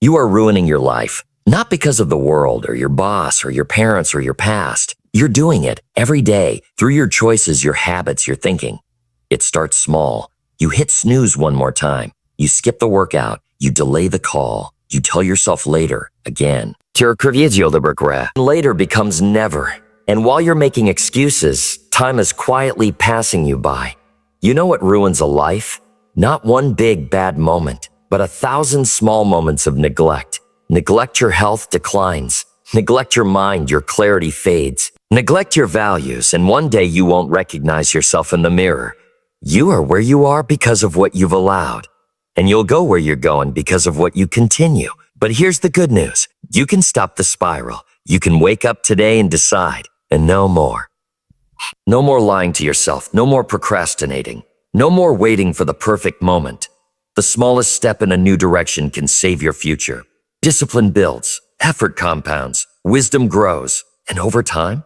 You are ruining your life, not because of the world or your boss or your parents or your past. You're doing it every day through your choices, your habits, your thinking. It starts small. You hit snooze one more time. You skip the workout. You delay the call. You tell yourself later, again. Later becomes never. And while you're making excuses, time is quietly passing you by. You know what ruins a life? Not one big bad moment, but 1,000 small moments of neglect. Neglect your health declines. Neglect your mind, your clarity fades. Neglect your values, and one day you won't recognize yourself in the mirror. You are where you are because of what you've allowed. And you'll go where you're going because of what you continue. But here's the good news. You can stop the spiral. You can wake up today and decide, and no more. No more lying to yourself. No more procrastinating. No more waiting for the perfect moment. The smallest step in a new direction can save your future. Discipline builds, effort compounds, wisdom grows, and over time,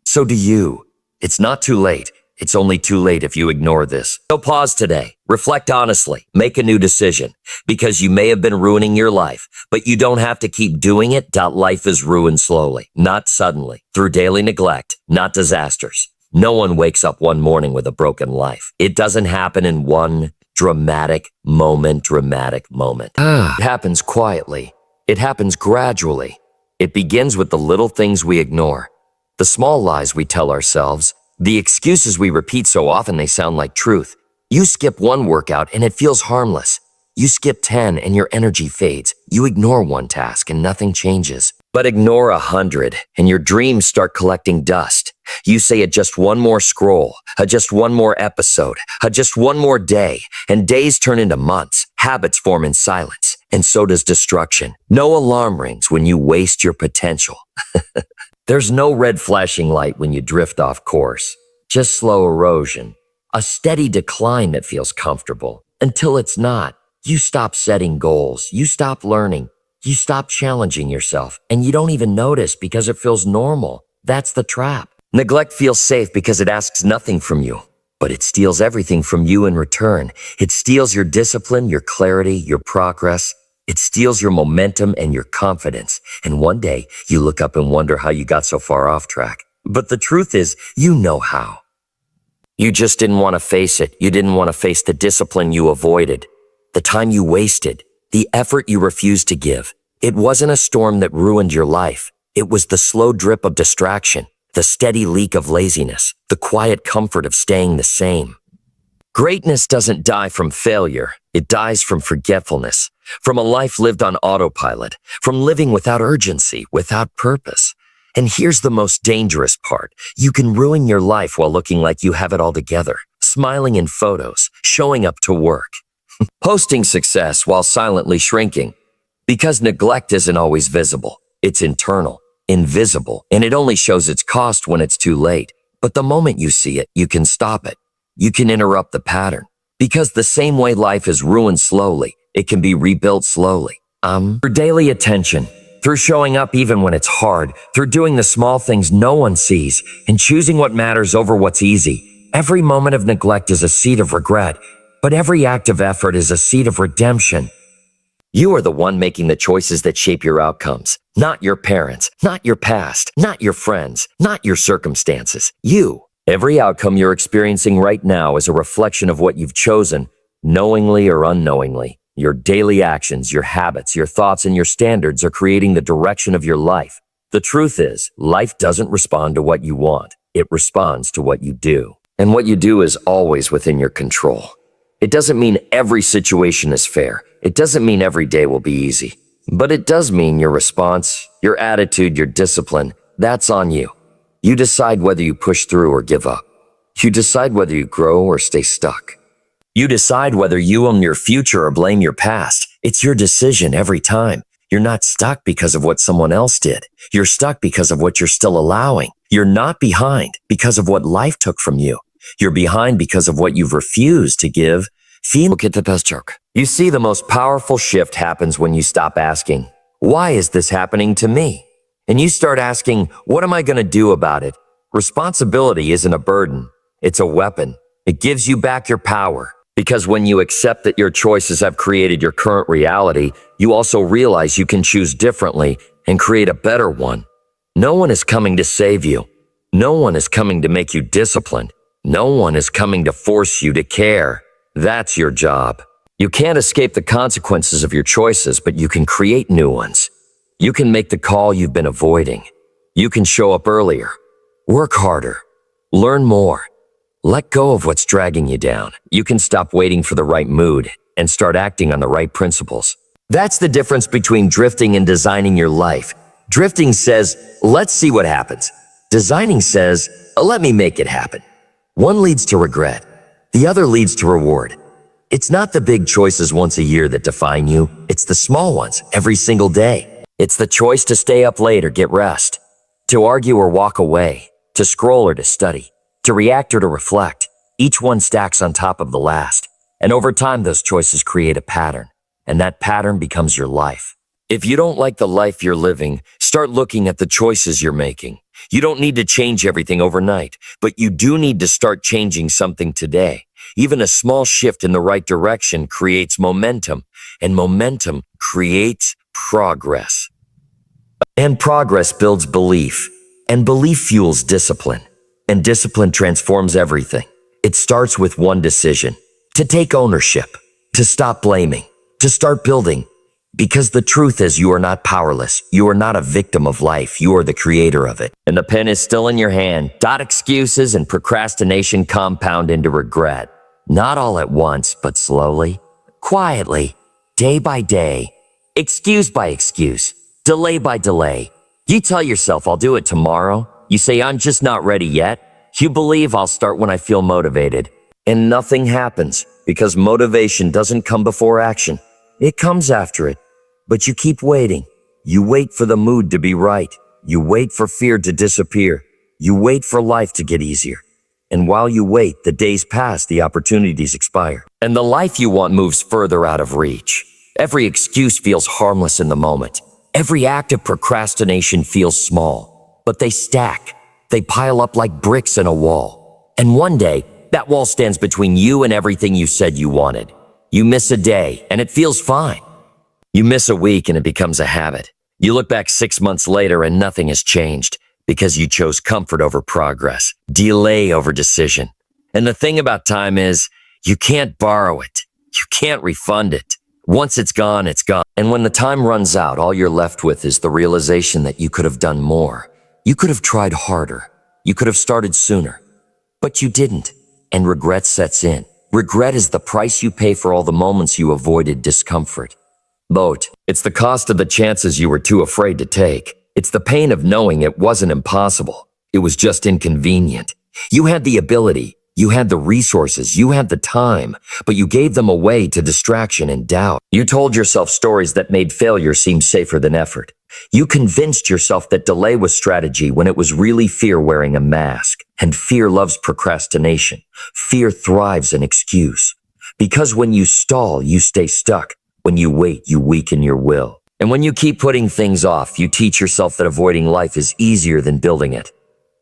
so do you. It's not too late. It's only too late if you ignore this. So pause today. Reflect honestly. Make a new decision. Because you may have been ruining your life, but you don't have to keep doing it. Life is ruined slowly, not suddenly, through daily neglect, not disasters. No one wakes up one morning with a broken life. It doesn't happen in one dramatic moment. It happens quietly. It happens gradually. It begins with the little things we ignore, the small lies we tell ourselves, the excuses we repeat so often they sound like truth. You skip one workout and it feels harmless. You skip 10 and your energy fades. You ignore one task and nothing changes. But ignore 100 and your dreams start collecting dust. You say just one more scroll, just one more episode, just one more day, and days turn into months. Habits form in silence, and so does destruction. No alarm rings when you waste your potential. There's no red flashing light when you drift off course. Just slow erosion. A steady decline that feels comfortable until it's not. You stop setting goals. You stop learning. You stop challenging yourself. And you don't even notice because it feels normal. That's the trap. Neglect feels safe because it asks nothing from you. But it steals everything from you in return. It steals your discipline, your clarity, your progress. It steals your momentum and your confidence. And one day, you look up and wonder how you got so far off track. But the truth is, you know how. You just didn't want to face it. You didn't want to face the discipline you avoided, the time you wasted, the effort you refused to give. It wasn't a storm that ruined your life. It was the slow drip of distraction, the steady leak of laziness, the quiet comfort of staying the same. Greatness doesn't die from failure. It dies from forgetfulness, from a life lived on autopilot, from living without urgency, without purpose. And here's the most dangerous part. You can ruin your life while looking like you have it all together, smiling in photos, showing up to work, posting success while silently shrinking. Because neglect isn't always visible. It's internal, invisible, and it only shows its cost when it's too late. But the moment you see it, you can stop it. You can interrupt the pattern. Because the same way life is ruined slowly, it can be rebuilt slowly. Through daily attention, through showing up even when it's hard, through doing the small things no one sees, and choosing what matters over what's easy. Every moment of neglect is a seed of regret, but every act of effort is a seed of redemption. You are the one making the choices that shape your outcomes, not your parents, not your past, not your friends, not your circumstances. You. Every outcome you're experiencing right now is a reflection of what you've chosen, knowingly or unknowingly. Your daily actions, your habits, your thoughts, and your standards are creating the direction of your life. The truth is, life doesn't respond to what you want. It responds to what you do. And what you do is always within your control. It doesn't mean every situation is fair. It doesn't mean every day will be easy. But it does mean your response, your attitude, your discipline, that's on you. You decide whether you push through or give up. You decide whether you grow or stay stuck. You decide whether you own your future or blame your past. It's your decision every time. You're not stuck because of what someone else did. You're stuck because of what you're still allowing. You're not behind because of what life took from you. You're behind because of what you've refused to give. Look at the best joke. You see, the most powerful shift happens when you stop asking, why is this happening to me? And you start asking, what am I going to do about it? Responsibility isn't a burden. It's a weapon. It gives you back your power. Because when you accept that your choices have created your current reality, you also realize you can choose differently and create a better one. No one is coming to save you. No one is coming to make you disciplined. No one is coming to force you to care. That's your job. You can't escape the consequences of your choices, but you can create new ones. You can make the call you've been avoiding. You can show up earlier, work harder, learn more. Let go of what's dragging you down. You can stop waiting for the right mood and start acting on the right principles. That's the difference between drifting and designing your life. Drifting says, let's see what happens. Designing says, let me make it happen. One leads to regret. The other leads to reward. It's not the big choices once a year that define you. It's the small ones every single day. It's the choice to stay up late or get rest, to argue or walk away, to scroll or to study, to react or to reflect. Each one stacks on top of the last. And over time, those choices create a pattern, and that pattern becomes your life. If you don't like the life you're living, start looking at the choices you're making. You don't need to change everything overnight, but you do need to start changing something today. Even a small shift in the right direction creates momentum, and momentum creates progress. And progress builds belief, and belief fuels discipline, and discipline transforms everything. It starts with one decision: to take ownership, to stop blaming, to start building. Because the truth is, you are not powerless. You are not a victim of life. You are the creator of it. And the pen is still in your hand. Excuses and procrastination compound into regret. Not all at once, but slowly, quietly, day by day, excuse by excuse, delay by delay. You tell yourself, I'll do it tomorrow. You say, I'm just not ready yet. You believe I'll start when I feel motivated. And nothing happens because motivation doesn't come before action. It comes after it. But you keep waiting. You wait for the mood to be right. You wait for fear to disappear. You wait for life to get easier. And while you wait, the days pass, the opportunities expire. And the life you want moves further out of reach. Every excuse feels harmless in the moment. Every act of procrastination feels small. But they stack. They pile up like bricks in a wall. And one day, that wall stands between you and everything you said you wanted. You miss a day, and it feels fine. You miss a week, and it becomes a habit. You look back 6 months later, and nothing has changed because you chose comfort over progress, delay over decision. And the thing about time is, you can't borrow it. You can't refund it. Once it's gone, it's gone. And when the time runs out, all you're left with is the realization that you could have done more. You could have tried harder. You could have started sooner. But you didn't, and regret sets in. Regret is the price you pay for all the moments you avoided discomfort. It's the cost of the chances you were too afraid to take. It's the pain of knowing it wasn't impossible. It was just inconvenient. You had the ability, you had the resources, you had the time, but you gave them away to distraction and doubt. You told yourself stories that made failure seem safer than effort. You convinced yourself that delay was strategy when it was really fear wearing a mask. And fear loves procrastination. Fear thrives in excuse. Because when you stall, you stay stuck. When you wait, you weaken your will. And when you keep putting things off, you teach yourself that avoiding life is easier than building it.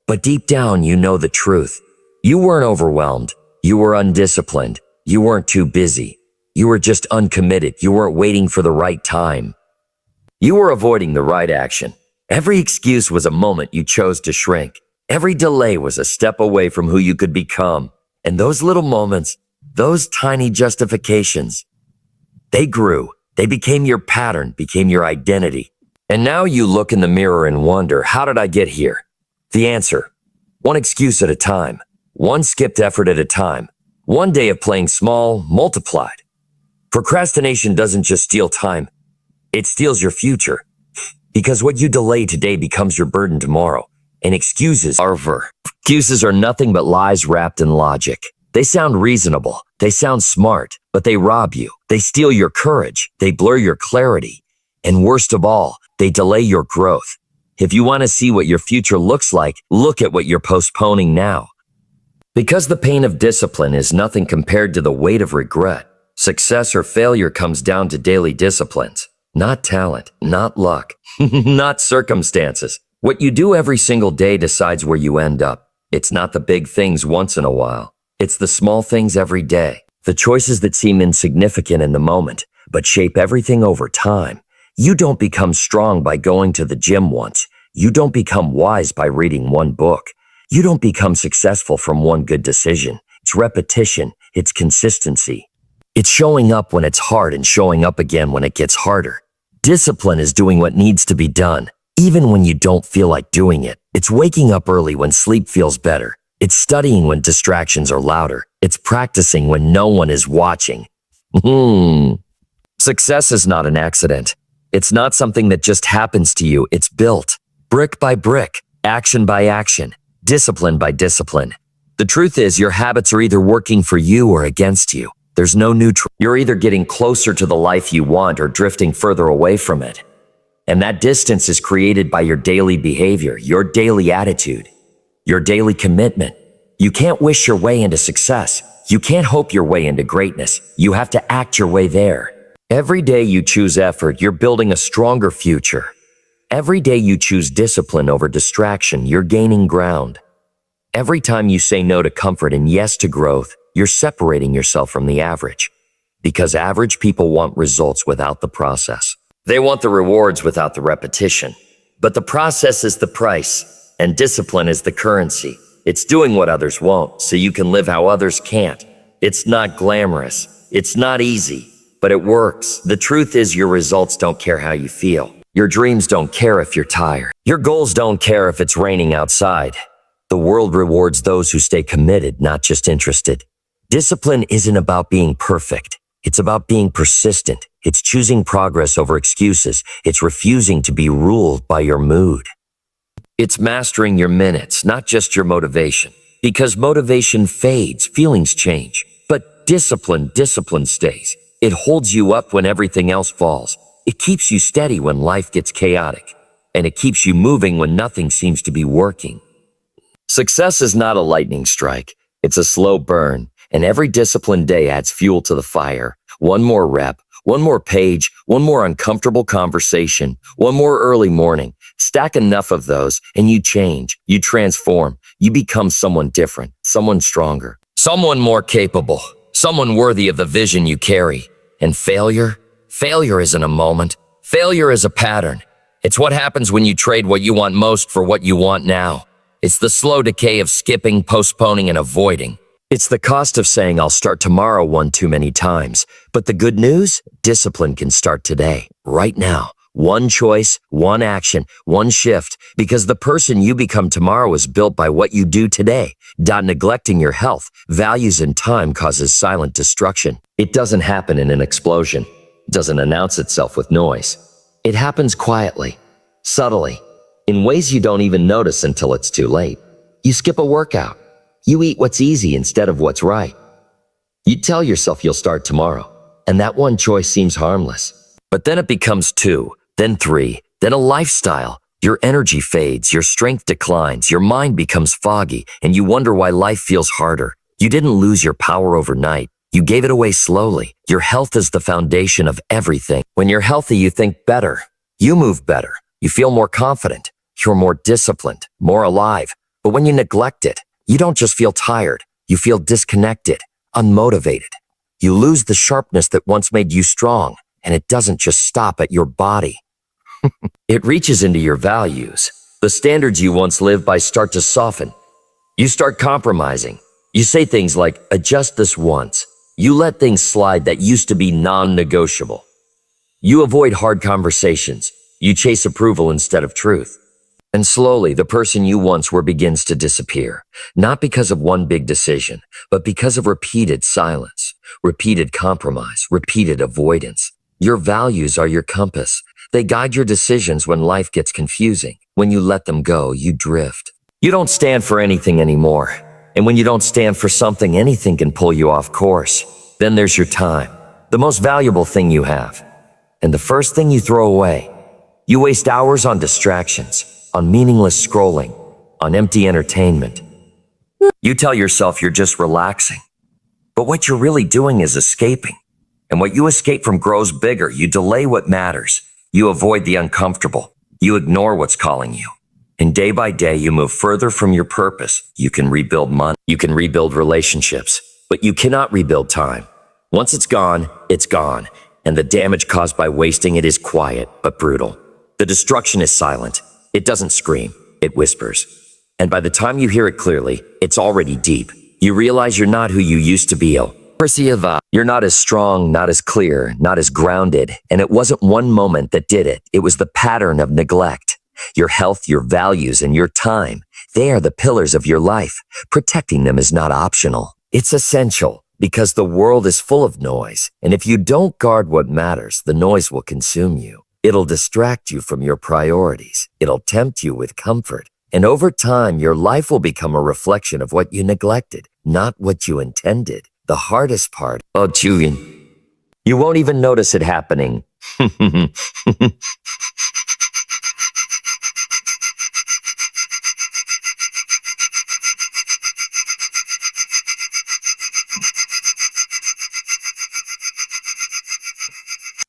But deep down, you know the truth. You weren't overwhelmed. You were undisciplined. You weren't too busy. You were just uncommitted. You weren't waiting for the right time. You were avoiding the right action. Every excuse was a moment you chose to shrink. Every delay was a step away from who you could become. And those little moments, those tiny justifications, they grew. They became your pattern, became your identity. And now you look in the mirror and wonder, how did I get here? The answer: one excuse at a time, one skipped effort at a time, one day of playing small multiplied. Procrastination doesn't just steal time, it steals your future. Because what you delay today becomes your burden tomorrow. And excuses are nothing but lies wrapped in logic. They sound reasonable, they sound smart, but they rob you. They steal your courage, they blur your clarity, and worst of all, they delay your growth. If you want to see what your future looks like, look at what you're postponing now. Because the pain of discipline is nothing compared to the weight of regret, success or failure comes down to daily disciplines, not talent, not luck, not circumstances. What you do every single day decides where you end up. It's not the big things once in a while. It's the small things every day. The choices that seem insignificant in the moment, but shape everything over time. You don't become strong by going to the gym once. You don't become wise by reading one book. You don't become successful from one good decision. It's repetition. It's consistency. It's showing up when it's hard and showing up again when it gets harder. Discipline is doing what needs to be done, even when you don't feel like doing it. It's waking up early when sleep feels better. It's studying when distractions are louder. It's practicing when no one is watching. Success is not an accident. It's not something that just happens to you. It's built, brick by brick, action by action, discipline by discipline. The truth is, your habits are either working for you or against you. There's no neutral. You're either getting closer to the life you want or drifting further away from it. And that distance is created by your daily behavior, your daily attitude, your daily commitment. You can't wish your way into success. You can't hope your way into greatness. You have to act your way there. Every day you choose effort, you're building a stronger future. Every day you choose discipline over distraction, you're gaining ground. Every time you say no to comfort and yes to growth, you're separating yourself from the average. Because average people want results without the process. They want the rewards without the repetition. But the process is the price, and discipline is the currency. It's doing what others won't, so you can live how others can't. It's not glamorous. It's not easy, but it works. The truth is, your results don't care how you feel. Your dreams don't care if you're tired. Your goals don't care if it's raining outside. The world rewards those who stay committed, not just interested. Discipline isn't about being perfect. It's about being persistent. It's choosing progress over excuses. It's refusing to be ruled by your mood. It's mastering your minutes, not just your motivation. Because motivation fades, feelings change. But discipline stays. It holds you up when everything else falls. It keeps you steady when life gets chaotic. And it keeps you moving when nothing seems to be working. Success is not a lightning strike. It's a slow burn. And every disciplined day adds fuel to the fire. One more rep, one more page, one more uncomfortable conversation, one more early morning. Stack enough of those and you change, you transform, you become someone different, someone stronger, someone more capable, someone worthy of the vision you carry. And failure isn't a moment. Failure is a pattern. It's what happens when you trade what you want most for what you want now. It's the slow decay of skipping, postponing, and avoiding. It's the cost of saying I'll start tomorrow one too many times. But the good news? Discipline can start today, right now. One choice, one action, one shift. Because the person you become tomorrow is built by what you do today. Neglecting your health, values, and time causes silent destruction. It doesn't happen in an explosion. It doesn't announce itself with noise. It happens quietly, subtly, in ways you don't even notice until it's too late. You skip a workout. You eat what's easy instead of what's right. You tell yourself you'll start tomorrow, and that one choice seems harmless. But then it becomes 2, then 3, then a lifestyle. Your energy fades, your strength declines, your mind becomes foggy, and you wonder why life feels harder. You didn't lose your power overnight. You gave it away slowly. Your health is the foundation of everything. When you're healthy, you think better. You move better. You feel more confident. You're more disciplined, more alive. But when you neglect it, you don't just feel tired. You feel disconnected, unmotivated. You lose the sharpness that once made you strong, and it doesn't just stop at your body. It reaches into your values. The standards you once lived by start to soften. You start compromising. You say things like, adjust this once. You let things slide that used to be non-negotiable. You avoid hard conversations. You chase approval instead of truth. And slowly, the person you once were begins to disappear. Not because of one big decision, but because of repeated silence, repeated compromise, repeated avoidance. Your values are your compass. They guide your decisions when life gets confusing. When you let them go, you drift. You don't stand for anything anymore. And when you don't stand for something, anything can pull you off course. Then there's your time, the most valuable thing you have. And the first thing you throw away. You waste hours on distractions, on meaningless scrolling, on empty entertainment. You tell yourself you're just relaxing. But what you're really doing is escaping. And what you escape from grows bigger. You delay what matters. You avoid the uncomfortable. You ignore what's calling you. And day by day, you move further from your purpose. You can rebuild money. You can rebuild relationships. But you cannot rebuild time. Once it's gone, and the damage caused by wasting it is quiet but brutal. The destruction is silent. It doesn't scream, it whispers. And by the time you hear it clearly, it's already deep. You realize you're not who you used to be. You're not as strong, not as clear, not as grounded, and it wasn't one moment that did it. It was the pattern of neglect. Your health, your values, and your time, they are the pillars of your life. Protecting them is not optional. It's essential because the world is full of noise, and if you don't guard what matters, the noise will consume you. It'll distract you from your priorities. It'll tempt you with comfort. And over time, your life will become a reflection of what you neglected, not what you intended. The hardest part, you won't even notice it happening.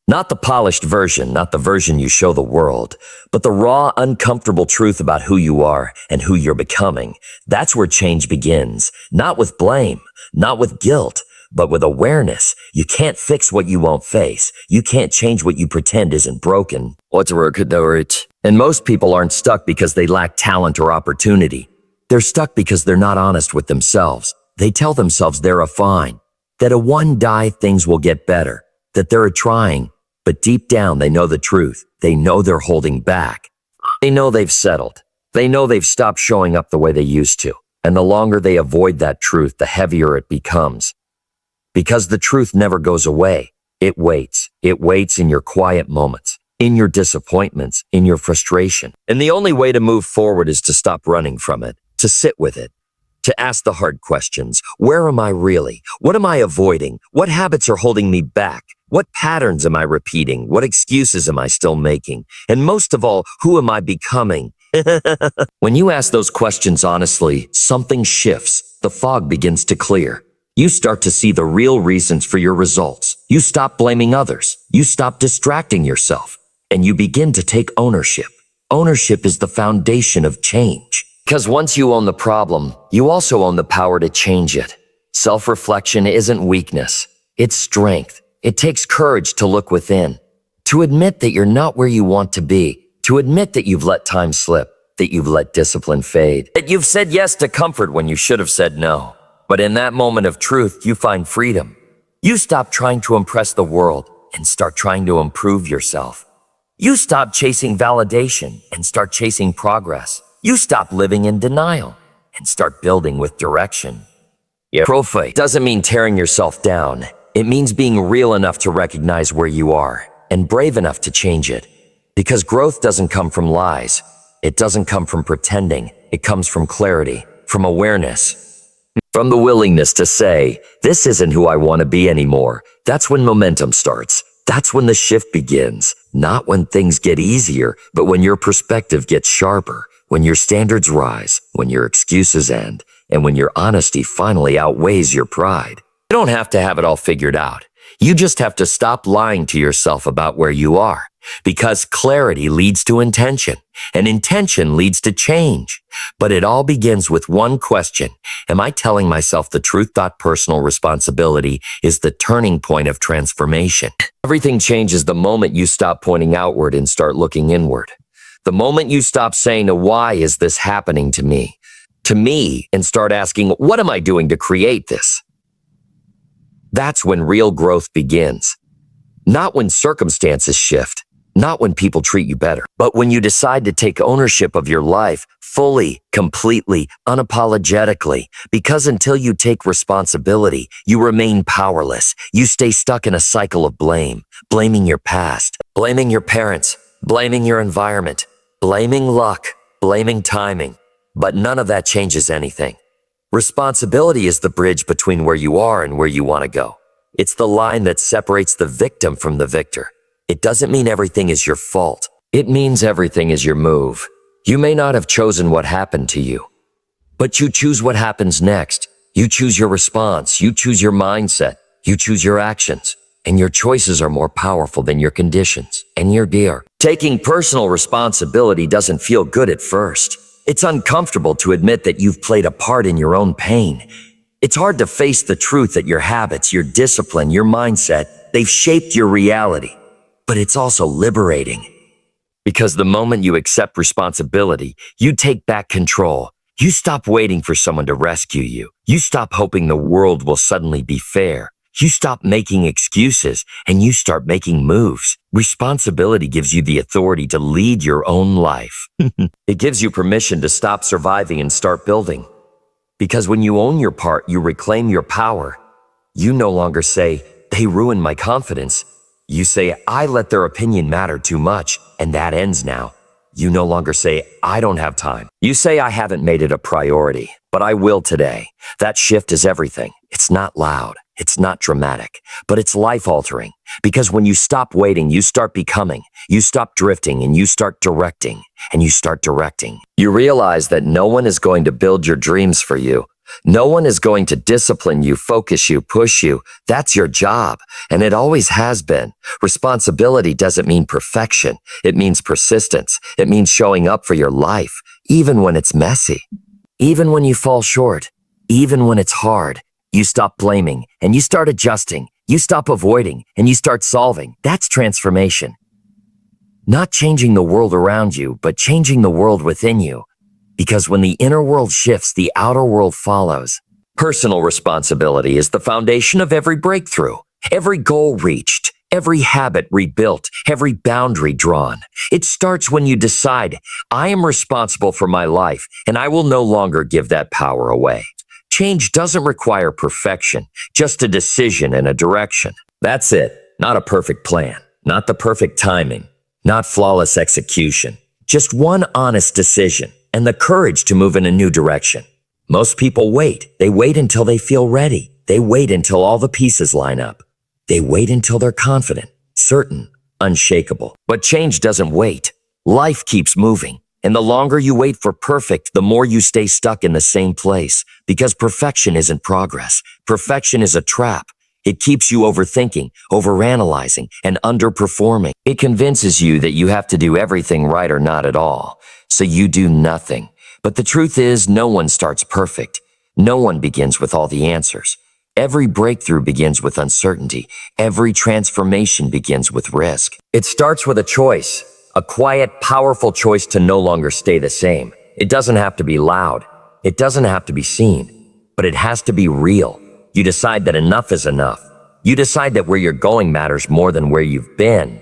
Not the polished version, not the version you show the world, but the raw, uncomfortable truth about who you are and who you're becoming. That's where change begins. Not with blame, not with guilt, but with awareness. You can't fix what you won't face. You can't change what you pretend isn't broken. And most people aren't stuck because they lack talent or opportunity. They're stuck because they're not honest with themselves. They tell themselves they're fine, that a one die things will get better, that they're trying. But deep down, they know the truth. They know they're holding back. They know they've settled. They know they've stopped showing up the way they used to. And the longer they avoid that truth, the heavier it becomes. Because the truth never goes away. It waits. It waits in your quiet moments, in your disappointments, in your frustration. And the only way to move forward is to stop running from it, to sit with it, to ask the hard questions. Where am I really? What am I avoiding? What habits are holding me back? What patterns am I repeating? What excuses am I still making? And most of all, who am I becoming? When you ask those questions honestly, something shifts. The fog begins to clear. You start to see the real reasons for your results. You stop blaming others. You stop distracting yourself. And you begin to take ownership. Ownership is the foundation of change. Because once you own the problem, you also own the power to change it. Self-reflection isn't weakness. It's strength. It takes courage to look within, to admit that you're not where you want to be, to admit that you've let time slip, that you've let discipline fade, that you've said yes to comfort when you should have said no. But in that moment of truth, you find freedom. You stop trying to impress the world and start trying to improve yourself. You stop chasing validation and start chasing progress. You stop living in denial and start building with direction. Profit doesn't mean tearing yourself down. It means being real enough to recognize where you are and brave enough to change it. Because growth doesn't come from lies. It doesn't come from pretending. It comes from clarity, from awareness, from the willingness to say, this isn't who I want to be anymore. That's when momentum starts. That's when the shift begins. Not when things get easier, but when your perspective gets sharper, when your standards rise, when your excuses end, and when your honesty finally outweighs your pride. You don't have to have it all figured out. You just have to stop lying to yourself about where you are. Because clarity leads to intention, and intention leads to change. But it all begins with one question. Am I telling myself the truth? Personal responsibility is the turning point of transformation. Everything changes the moment you stop pointing outward and start looking inward. The moment you stop saying, why is this happening to me, and start asking, what am I doing to create this? That's when real growth begins. Not when circumstances shift, not when people treat you better, but when you decide to take ownership of your life fully, completely, unapologetically. Because until you take responsibility, you remain powerless. You stay stuck in a cycle of blame, blaming your past, blaming your parents, blaming your environment, blaming luck, blaming timing. But none of that changes anything. Responsibility is the bridge between where you are and where you want to go. It's the line that separates the victim from the victor. It doesn't mean everything is your fault. It means everything is your move. You may not have chosen what happened to you, but you choose what happens next. You choose your response. You choose your mindset. You choose your actions. And your choices are more powerful than your conditions and your gear. Taking personal responsibility doesn't feel good at first. It's uncomfortable to admit that you've played a part in your own pain. It's hard to face the truth that your habits, your discipline, your mindset, they've shaped your reality. But it's also liberating. Because the moment you accept responsibility, you take back control. You stop waiting for someone to rescue you. You stop hoping the world will suddenly be fair. You stop making excuses and you start making moves. Responsibility gives you the authority to lead your own life. It gives you permission to stop surviving and start building. Because when you own your part, you reclaim your power. You no longer say, "They ruined my confidence." You say, "I let their opinion matter too much, and that ends now." You no longer say, "I don't have time." You say, "I haven't made it a priority, but I will today." That shift is everything. It's not loud. It's not dramatic, but it's life-altering. Because when you stop waiting, you start becoming. You stop drifting and you start directing. And you start directing. You realize that no one is going to build your dreams for you. No one is going to discipline you, focus you, push you. That's your job, and it always has been. Responsibility doesn't mean perfection. It means persistence. It means showing up for your life, even when it's messy. Even when you fall short. Even when it's hard. You stop blaming, and you start adjusting. You stop avoiding, and you start solving. That's transformation. Not changing the world around you, but changing the world within you. Because when the inner world shifts, the outer world follows. Personal responsibility is the foundation of every breakthrough, every goal reached, every habit rebuilt, every boundary drawn. It starts when you decide, "I am responsible for my life, and I will no longer give that power away." Change doesn't require perfection, just a decision and a direction. That's it. Not a perfect plan, not the perfect timing, not flawless execution. Just one honest decision and the courage to move in a new direction. Most people wait. They wait until they feel ready. They wait until all the pieces line up. They wait until they're confident, certain, unshakable. But change doesn't wait. Life keeps moving. And the longer you wait for perfect, the more you stay stuck in the same place. Because perfection isn't progress. Perfection is a trap. It keeps you overthinking, overanalyzing, and underperforming. It convinces you that you have to do everything right or not at all. So you do nothing. But the truth is, no one starts perfect. No one begins with all the answers. Every breakthrough begins with uncertainty. Every transformation begins with risk. It starts with a choice. A quiet, powerful choice to no longer stay the same. It doesn't have to be loud. It doesn't have to be seen. But it has to be real. You decide that enough is enough. You decide that where you're going matters more than where you've been.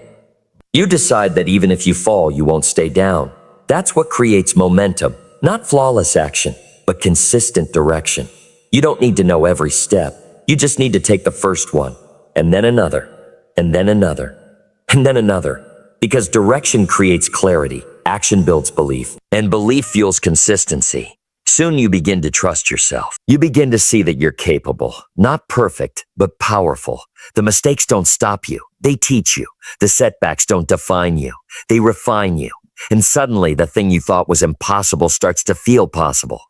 You decide that even if you fall, you won't stay down. That's what creates momentum. Not flawless action, but consistent direction. You don't need to know every step. You just need to take the first one, and then another, and then another, and then another. Because direction creates clarity, action builds belief, and belief fuels consistency. Soon you begin to trust yourself. You begin to see that you're capable, not perfect, but powerful. The mistakes don't stop you. They teach you. The setbacks don't define you. They refine you. And suddenly the thing you thought was impossible starts to feel possible.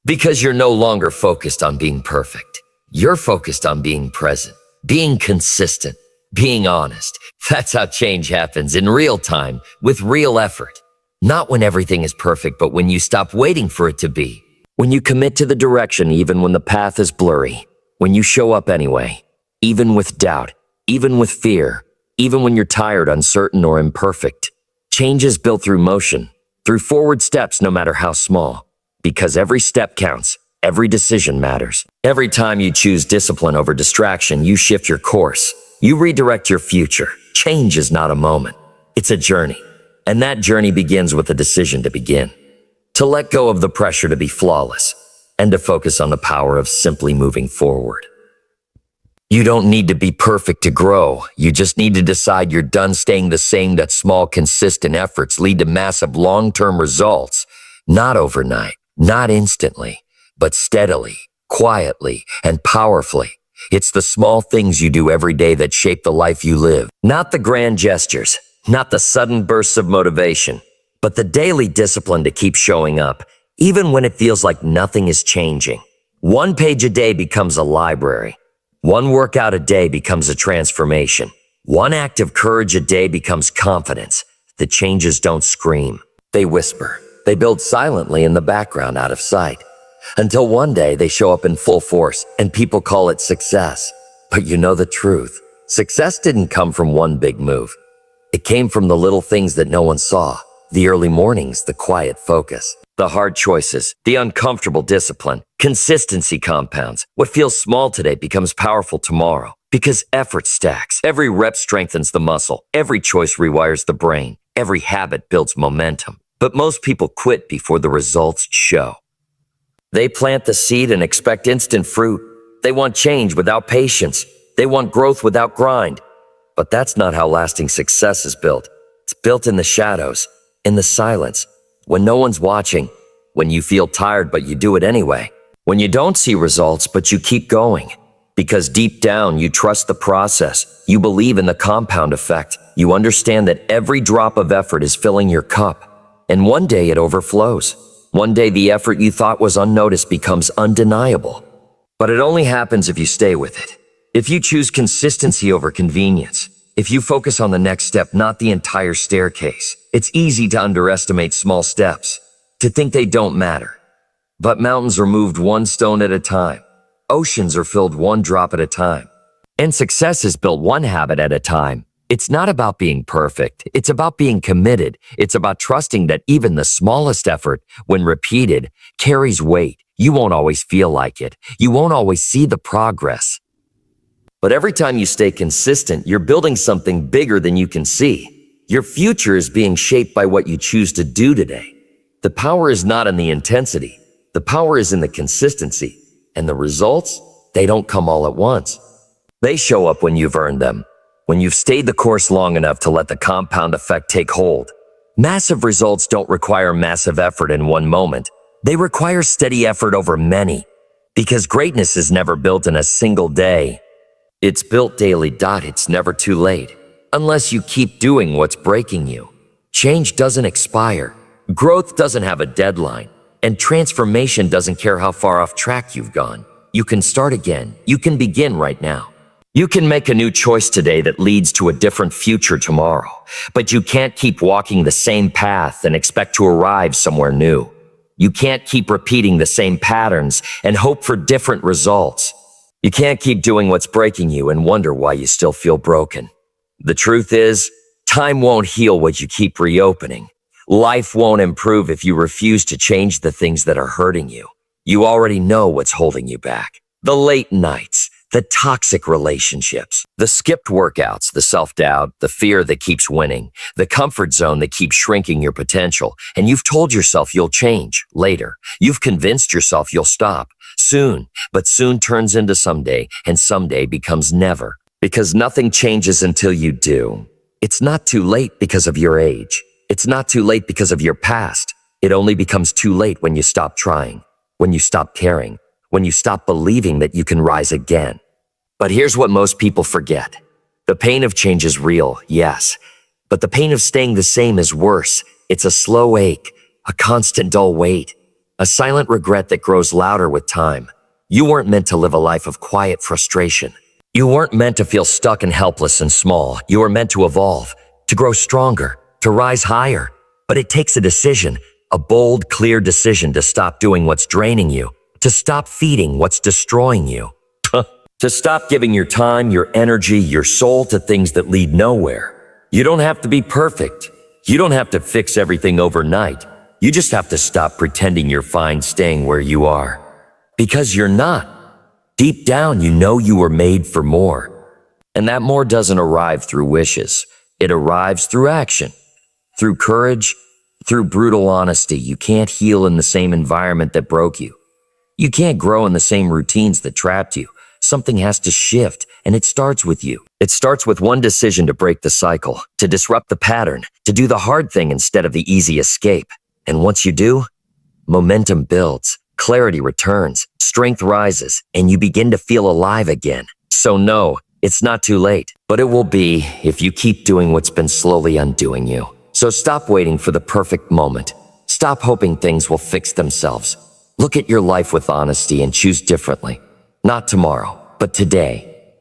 Because you're no longer focused on being perfect. You're focused on being present, being consistent, being honest. That's how change happens in real time, with real effort. Not when everything is perfect, but when you stop waiting for it to be. When you commit to the direction even when the path is blurry. When you show up anyway, even with doubt, even with fear, even when you're tired, uncertain, or imperfect. Change is built through motion, through forward steps no matter how small. Because every step counts, every decision matters. Every time you choose discipline over distraction, you shift your course. You redirect your future. Change is not a moment. It's a journey. And that journey begins with a decision to begin. To let go of the pressure to be flawless, and to focus on the power of simply moving forward. You don't need to be perfect to grow. You just need to decide you're done staying the same, that small, consistent efforts lead to massive long-term results. Not overnight, not instantly, but steadily, quietly, and powerfully. It's the small things you do every day that shape the life you live. Not the grand gestures, not the sudden bursts of motivation, but the daily discipline to keep showing up, even when it feels like nothing is changing. One page a day becomes a library. One workout a day becomes a transformation. One act of courage a day becomes confidence. The changes don't scream. They whisper. They build silently in the background, out of sight. Until one day they show up in full force and people call it success. But you know the truth. Success didn't come from one big move. It came from the little things that no one saw. The early mornings, the quiet focus, the hard choices, the uncomfortable discipline. Consistency compounds. What feels small today becomes powerful tomorrow. Because effort stacks. Every rep strengthens the muscle. Every choice rewires the brain. Every habit builds momentum. But most people quit before the results show. They plant the seed and expect instant fruit. They want change without patience. They want growth without grind. But that's not how lasting success is built. It's built in the shadows, in the silence, when no one's watching, when you feel tired but you do it anyway, when you don't see results but you keep going. Because deep down you trust the process, you believe in the compound effect, you understand that every drop of effort is filling your cup, and one day it overflows. One day the effort you thought was unnoticed becomes undeniable. But it only happens if you stay with it. If you choose consistency over convenience, if you focus on the next step, not the entire staircase. It's easy to underestimate small steps, to think they don't matter. But mountains are moved one stone at a time. Oceans are filled one drop at a time. And success is built one habit at a time. It's not about being perfect. It's about being committed. It's about trusting that even the smallest effort, when repeated, carries weight. You won't always feel like it. You won't always see the progress. But every time you stay consistent, you're building something bigger than you can see. Your future is being shaped by what you choose to do today. The power is not in the intensity. The power is in the consistency. And the results, they don't come all at once. They show up when you've earned them, when you've stayed the course long enough to let the compound effect take hold. Massive results don't require massive effort in one moment. They require steady effort over many. Because greatness is never built in a single day. It's built daily. It's never too late. Unless you keep doing what's breaking you. Change doesn't expire. Growth doesn't have a deadline. And transformation doesn't care how far off track you've gone. You can start again. You can begin right now. You can make a new choice today that leads to a different future tomorrow. But you can't keep walking the same path and expect to arrive somewhere new. You can't keep repeating the same patterns and hope for different results. You can't keep doing what's breaking you and wonder why you still feel broken. The truth is, time won't heal what you keep reopening. Life won't improve if you refuse to change the things that are hurting you. You already know what's holding you back. The late nights, the toxic relationships, the skipped workouts, the self-doubt, the fear that keeps winning, the comfort zone that keeps shrinking your potential. And you've told yourself you'll change later. You've convinced yourself you'll stop soon, but soon turns into someday, and someday becomes never. Because nothing changes until you do. It's not too late because of your age. It's not too late because of your past. It only becomes too late when you stop trying, when you stop caring, when you stop believing that you can rise again. But here's what most people forget. The pain of change is real, yes. But the pain of staying the same is worse. It's a slow ache, a constant dull weight, a silent regret that grows louder with time. You weren't meant to live a life of quiet frustration. You weren't meant to feel stuck and helpless and small. You were meant to evolve, to grow stronger, to rise higher. But it takes a decision, a bold, clear decision to stop doing what's draining you, to stop feeding what's destroying you, to stop giving your time, your energy, your soul to things that lead nowhere. You don't have to be perfect. You don't have to fix everything overnight. You just have to stop pretending you're fine staying where you are. Because you're not. Deep down, you know you were made for more. And that more doesn't arrive through wishes. It arrives through action, through courage, through brutal honesty. You can't heal in the same environment that broke you. You can't grow in the same routines that trapped you. Something has to shift, and it starts with you. It starts with one decision to break the cycle, to disrupt the pattern, to do the hard thing instead of the easy escape. And once you do, momentum builds, clarity returns, strength rises, and you begin to feel alive again. So no, it's not too late, but it will be if you keep doing what's been slowly undoing you. So stop waiting for the perfect moment. Stop hoping things will fix themselves. Look at your life with honesty and choose differently. Not tomorrow, but today.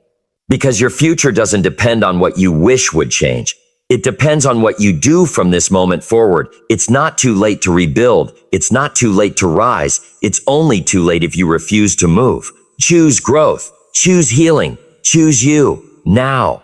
Because your future doesn't depend on what you wish would change. It depends on what you do from this moment forward. It's not too late to rebuild. It's not too late to rise. It's only too late if you refuse to move. Choose growth. Choose healing. Choose you now.